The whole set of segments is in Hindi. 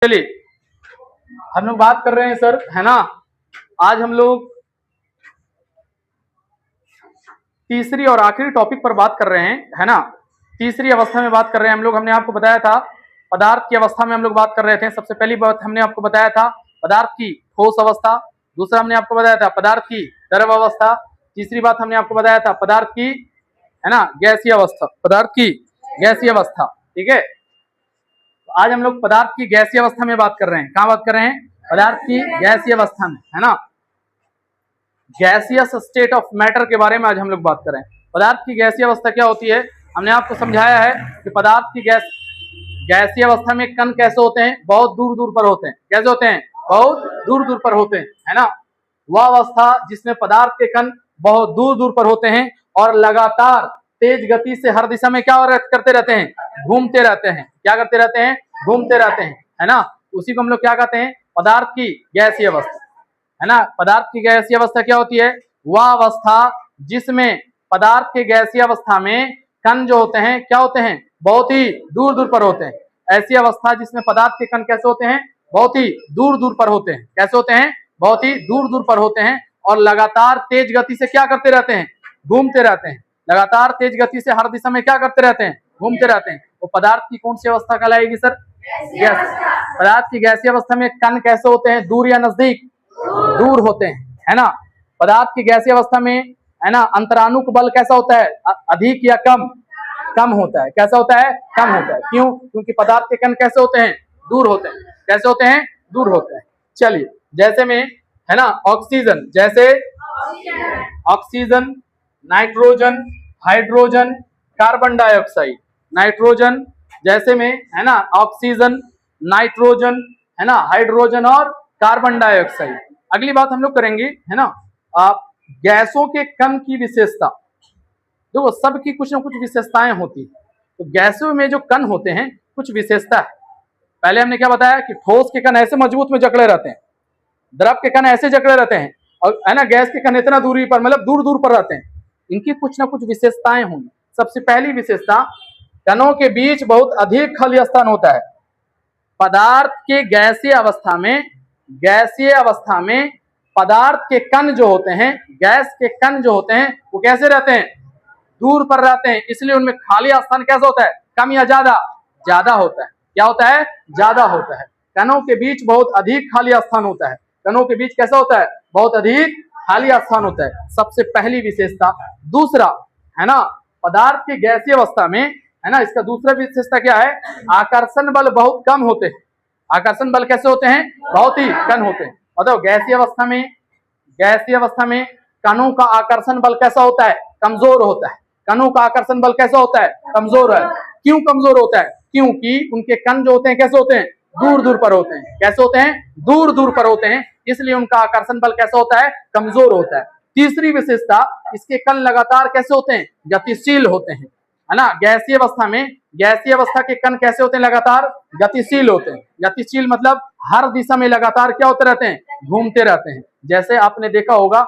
चलिए हम लोग बात कर रहे हैं सर, है ना। आज हम लोग तीसरी और आखिरी टॉपिक पर बात कर रहे हैं, है ना। तीसरी अवस्था में बात कर रहे हैं हम लोग। हमने आपको बताया था पदार्थ की अवस्था में हम लोग बात कर रहे थे। सबसे पहली बात हमने आपको बताया था पदार्थ की ठोस अवस्था। दूसरा हमने आपको बताया था पदार्थ की द्रव अवस्था। तीसरी बात हमने आपको बताया था पदार्थ की, है ना, गैसीय अवस्था, पदार्थ की गैसीय अवस्था। ठीक है, तो आज हम लोग पदार्थ की गैसीय अवस्था में बात कर रहे हैं। कहाँ बात कर रहे हैं? पदार्थ की गैसीय अवस्था में, है ना। गैसियस स्टेट ऑफ मैटर के बारे में आज हम लोग बात कर रहे हैं। पदार्थ की गैसीय अवस्था क्या होती है? हमने आपको समझाया है कि पदार्थ की गैसीय अवस्था में कण कैसे होते हैं? बहुत दूर दूर पर होते हैं। कैसे होते हैं? बहुत दूर दूर पर होते हैं, है ना। वह अवस्था जिसमें पदार्थ के कण बहुत दूर दूर पर होते हैं और लगातार तेज गति से हर दिशा में क्या करते रहते हैं? घूमते रहते हैं। क्या करते रहते हैं? घूमते रहते हैं, है ना। उसी को हम लोग क्या कहते हैं? पदार्थ की गैसीय अवस्था, है ना। पदार्थ की गैसीय अवस्था क्या होती है? वह अवस्था जिसमें पदार्थ के गैसीय अवस्था में कण जो होते हैं क्या होते हैं? बहुत ही दूर दूर पर होते हैं। ऐसी अवस्था जिसमें पदार्थ के कण कैसे होते हैं? बहुत ही दूर दूर पर होते हैं। कैसे होते हैं? बहुत ही दूर दूर पर होते हैं और लगातार तेज गति से क्या करते रहते हैं? घूमते रहते हैं। लगातार तेज गति से हर दिशा में क्या करते रहते हैं? घूमते रहते हैं। वो पदार्थ की कौन सी अवस्था कहलाएगी सर? गैस। पदार्थ की गैसीय अवस्था में कण कैसे होते हैं? दूर या नजदीक? दूर होते हैं, है ना। पदार्थ की गैसीय अवस्था में, है ना, अंतराणुक बल कैसा होता है? अधिक या कम? कम होता है। कैसा होता है? कम होता है। क्यों? क्योंकि पदार्थ के कण कैसे होते हैं? दूर होते हैं। कैसे होते हैं? दूर होते हैं। चलिए, जैसे में, है ना, ऑक्सीजन, जैसे oxygen, nitrogen, hydrogen, carbon dioxide. Nitrogen जैसे में, है ना, ऑक्सीजन, नाइट्रोजन, है ना, हाइड्रोजन और कार्बन डाइऑक्साइड। अगली बात हम लोग करेंगे, है ना, गैसों के कण की विशेषता। देखो, सबकी कुछ ना कुछ विशेषताएं होती है। तो गैसों में जो कण होते हैं कुछ विशेषता है। पहले हमने क्या बताया कि ठोस के कण ऐसे मजबूत में जकड़े रहते हैं, द्रव के कण ऐसे जकड़े रहते हैं, और है ना, गैस के कण इतना दूरी पर, मतलब दूर दूर पर रहते हैं। इनकी कुछ ना कुछ विशेषताएं होंगी। सबसे पहली विशेषता, कणों के बीच बहुत अधिक खाली स्थान होता है। पदार्थ के गैसीय अवस्था में पदार्थ के कण जो होते हैं, गैस के कण जो होते हैं, वो कैसे रहते हैं? दूर पर रहते हैं। इसलिए उनमें खाली स्थान कैसा होता है? कम या ज्यादा? ज्यादा होता है। क्या होता है? ज्यादा होता है। कणों के बीच बहुत अधिक खाली स्थान होता है। कणों के बीच कैसा होता है? बहुत अधिक खाली स्थान होता है। सबसे पहली विशेषता। दूसरा, है ना, पदार्थ की गैसीय अवस्था में, है ना, इसका दूसरा विशेषता क्या है? आकर्षण बल बहुत कम होते हैं। आकर्षण बल कैसे होते हैं? बहुत ही कम होते हैं। मतलब गैसीय अवस्था में कणों का आकर्षण बल कैसा होता है? कमजोर होता है। कणों का आकर्षण बल कैसा होता है? कमजोर है। क्यों कमजोर होता है? क्योंकि उनके कण जो होते हैं कैसे होते हैं? दूर दूर पर होते हैं। कैसे होते हैं? दूर दूर पर होते हैं। इसलिए उनका आकर्षण बल कैसा होता है? कमजोर होता है। तीसरी विशेषता, इसके कण लगातार कैसे होते हैं? गतिशील होते हैं, है ना। गैसीय अवस्था के कण कैसे होते हैं? लगातार गतिशील होते हैं। गतिशील मतलब हर दिशा में लगातार क्या होते रहते हैं? घूमते रहते हैं। जैसे आपने देखा होगा,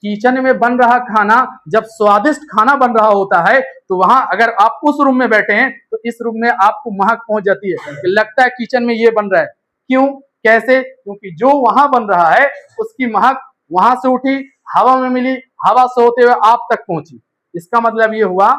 किचन में बन रहा खाना, जब स्वादिष्ट खाना बन रहा होता है, तो वहां अगर आप उस रूम में बैठे हैं तो इस रूम में आपको महक पहुंच जाती है, लगता है किचन में ये बन रहा है। क्यों? कैसे? क्योंकि जो वहां बन रहा है उसकी महक वहां से उठी, हवा में मिली, हवा से होते हुए आप तक पहुंची। इसका मतलब ये हुआ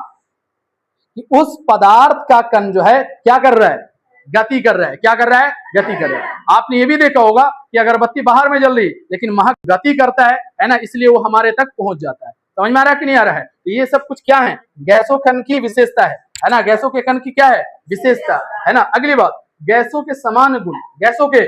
कि उस पदार्थ का कण जो है क्या कर रहा है? गति कर रहा है। क्या कर रहा है? गति कर रहा है। आपने ये भी देखा होगा कि अगरबत्ती बाहर में जल रही लेकिन महक गति करता है ना, इसलिए वो हमारे तक पहुंच जाता है। समझ में आ रहा है कि नहीं आ रहा है? तो ये सब कुछ क्या है? गैसों कण की विशेषता है ना। गैसों के कण की क्या है? विशेषता, है ना। अगली बात, गैसों के समान गुण। गैसों के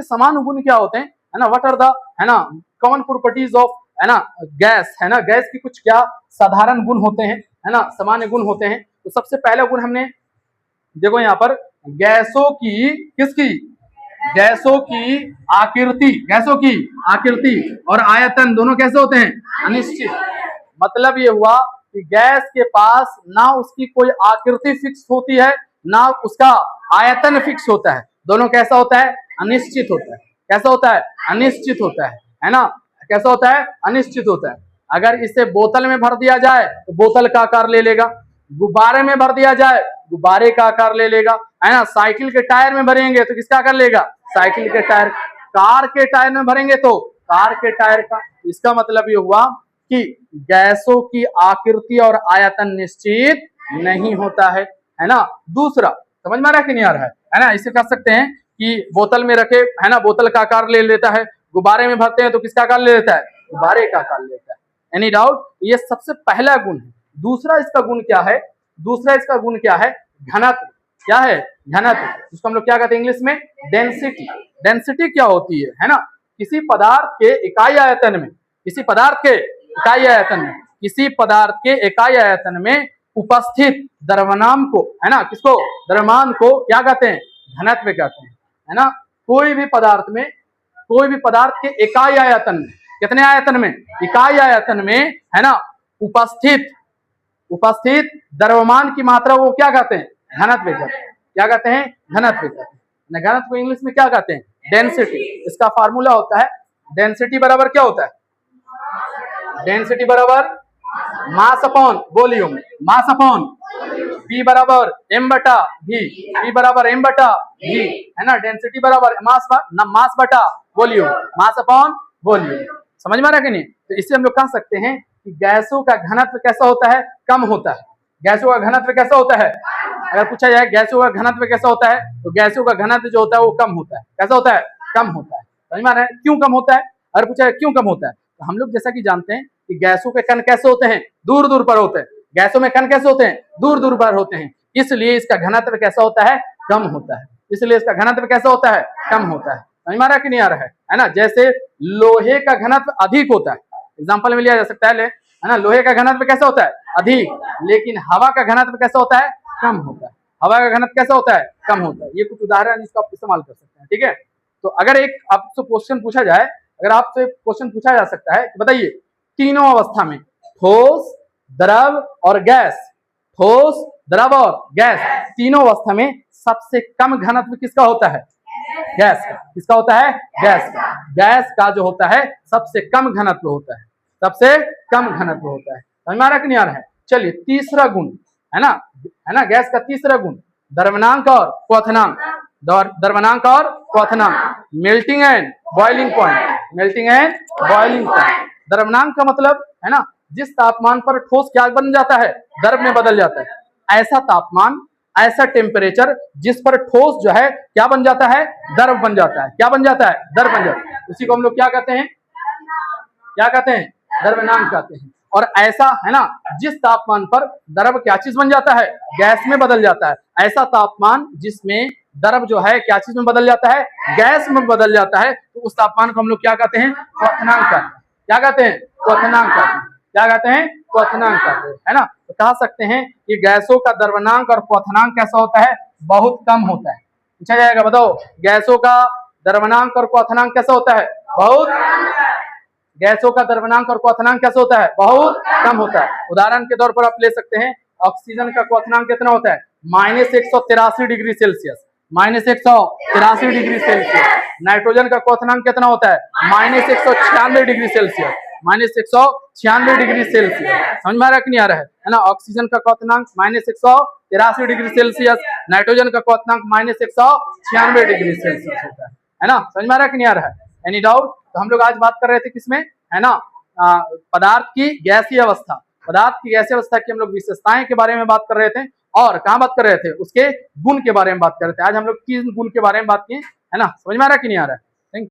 समान गुण क्या होते हैं, है ना? व्हाट आर द, है ना, कॉमन प्रॉपर्टीज ऑफ, है ना, गैस, है ना। गैस की कुछ क्या साधारण गुण होते हैं, है ना, सामान्य गुण होते हैं। तो सबसे पहला गुण हमने देखो यहाँ पर, गैसों की किसकी? गैसों की आकृति और आयतन दोनों कैसे होते हैं? अनिश्चित। मतलब ये हुआ कि गैस के पास ना उसकी कोई आकृति फिक्स होती है, ना उसका आयतन फिक्स होता है। दोनों कैसा होता है? अनिश्चित होता है। कैसा होता है? अनिश्चित होता है ना। कैसा होता है? अनिश्चित होता है। अगर इसे बोतल में भर दिया जाए तो बोतल का आकार ले लेगा, गुब्बारे में भर दिया जाए गुब्बारे का आकार ले लेगा, है ना, साइकिल के टायर में भरेंगे तो किसका कर लेगा, साइकिल के टायर। कार के टायर में भरेंगे तो कार के टायर का। इसका मतलब ये हुआ कि गैसों की आकृति और आयतन निश्चित नहीं होता है ना। दूसरा समझ में आ रहा है कि नहीं आ रहा है ना। इसे कह सकते हैं कि बोतल में रखे, है ना, बोतल का आकार ले लेता है, गुब्बारे में भरते हैं तो किसका आकार ले लेता है, गुब्बारे का आकार लेता है। एनी डाउट, ये सबसे पहला गुण है। दूसरा इसका गुण क्या है, दूसरा इसका गुण क्या है, घनत्व। क्या है, घनत्व, जिसको हम लोग क्या कहते हैं इंग्लिश में, डेंसिटी। डेंसिटी क्या होती है ना, किसी पदार्थ के इकाई आयतन में, किसी पदार्थ के इकाई आयतन में, किसी पदार्थ के इकाई आयतन में उपस्थित द्रव्यमान को, है ना, किसको, द्रव्यमान को क्या कहते हैं, घनत्व कहते हैं, है ना। कोई भी पदार्थ में, कोई भी पदार्थ के इकाई आयतन में, कितने आयतन में, इकाई आयतन में, है ना, उपस्थित द्रव्यमान की मात्रा वो क्या कहते हैं, घनत्व कहते हैं। क्या कहते हैं, घनत्व कहते हैं। घनत्व को इंग्लिश में क्या कहते हैं, डेंसिटी। इसका फार्मूला होता है डेंसिटी बराबर क्या होता है, डेंसिटी बराबर mass upon volume, mass upon V बराबर m बटा V, V बराबर m बटा V, है ना। डेंसिटी बराबर मास बटा वॉल्यूम, मास अपॉन वॉल्यूम। समझ में आ रहा है कि नहीं। तो इससे हम लोग कह सकते हैं कि गैसों का घनत्व कैसा होता है, कम होता है। गैसों का घनत्व कैसा होता है, अगर पूछा जाए गैसों का घनत्व कैसा होता है, तो गैसों का घनत्व जो होता है वो कम होता है। कैसा होता है, कम होता है। समझ में आ रहा है, क्यों कम होता है, अगर पूछा जाए क्यों कम होता है, तो हम लोग जैसा कि जानते हैं कि गैसों के कण कैसे होते हैं, दूर दूर पर होते हैं। गैसों में कण कैसे होते हैं, दूर दूर पर होते हैं, इसलिए इसका घनत्व कैसा होता है, कम होता है। इसलिए इसका घनत्व कैसा होता है, कम होता है। समझ में आ रहा है कि नहीं आ रहा है ना। जैसे लोहे का घनत्व अधिक होता है, एग्जाम्पल में लिया जा सकता है है ना, लोहे का घनत्व कैसा होता है, अधिक, लेकिन हवा का घनत्व कैसा होता है, कम होता है। हवा का घनत्व कैसा होता है, कम होता है। ये कुछ उदाहरण जिसको आप इस्तेमाल कर सकते हैं, ठीक है। तो अगर एक आपसे क्वेश्चन पूछा जाए, अगर आपसे क्वेश्चन पूछा जा सकता है, बताइए तीनों अवस्था में, ठोस, द्रव और गैस, ठोस, द्रव और गैस, तीनों अवस्था में सबसे कम घनत्व किसका होता है, गैस का। किसका होता है, गैस का। गैस का जो होता है सबसे कम घनत्व होता है, सबसे कम घनत्व होता है। समझ में आ रहा है कि नहीं आ रहा है। चलिए तीसरा गुण है ना, गैस का तीसरा गुण द्रवनांक और क्वथनांक। द्रवनांक और क्वथनांक, melting and boiling point, melting and boiling point. द्रवनांक का मतलब है ना, जिस तापमान पर ठोस क्या बन जाता है, द्रव में बदल जाता है। ऐसा तापमान, ऐसा टेम्परेचर जिस पर ठोस जो है क्या बन जाता है, द्रव बन जाता है। क्या बन जाता है, द्रव बन जाता है। उसी को हम लोग क्या कहते हैं, क्या कहते हैं, द्रव्यनांक कहते हैं। और ऐसा है ना, जिस तापमान पर द्रव क्या चीज बन जाता है, गैस में बदल जाता है, ऐसा तापमान जिसमें द्रव जो है क्या चीज में बदल जाता है, गैस में बदल जाता है, तो उस तापमान को हम लोग क्या कहते हैं, क्वथनांक कहते हैं। क्या कहते हैं, क्वथनांक कहते हैं। क्या कहते हैं, क्वथनांक कहते हैं, है ना। तो कह सकते हैं कि गैसों का द्रव्यनांक और क्वथनांक कैसा होता है, बहुत कम होता है। पूछा जाएगा बताओ गैसों का द्रव्यनांक और क्वथनांक कैसा होता है, बहुत, गैसों का द्रव्यनांक और क्वथनांक कैसा होता है, बहुत कम होता है। उदाहरण के तौर पर आप ले सकते हैं, ऑक्सीजन का क्वथनांक कितना होता है, -183 degree Celsius, -183 degree Celsius. Nitrogen का क्वथनांक कितना होता है, -196 डिग्री सेल्सियस, -196 डिग्री सेल्सियस। समझ में आ रहा है कि नहीं आ रहा है ना। ऑक्सीजन का क्वथनांक -183 डिग्री सेल्सियस, नाइट्रोजन का क्वथनांक -196 डिग्री सेल्सियस होता है ना। समझ में आ रहा है कि नहीं आ रहा है, एनी डाउट। तो हम लोग आज बात कर रहे थे किसमें, है ना, पदार्थ की गैसीय अवस्था, पदार्थ की गैसीय अवस्था की हम लोग विशेषताएं के बारे में बात कर रहे थे, और कहाँ बात कर रहे थे, उसके गुण के बारे में बात कर रहे थे। आज हम लोग 3 गुण के बारे में बात किए, है ना। समझ में आ रहा है कि नहीं आ रहा है।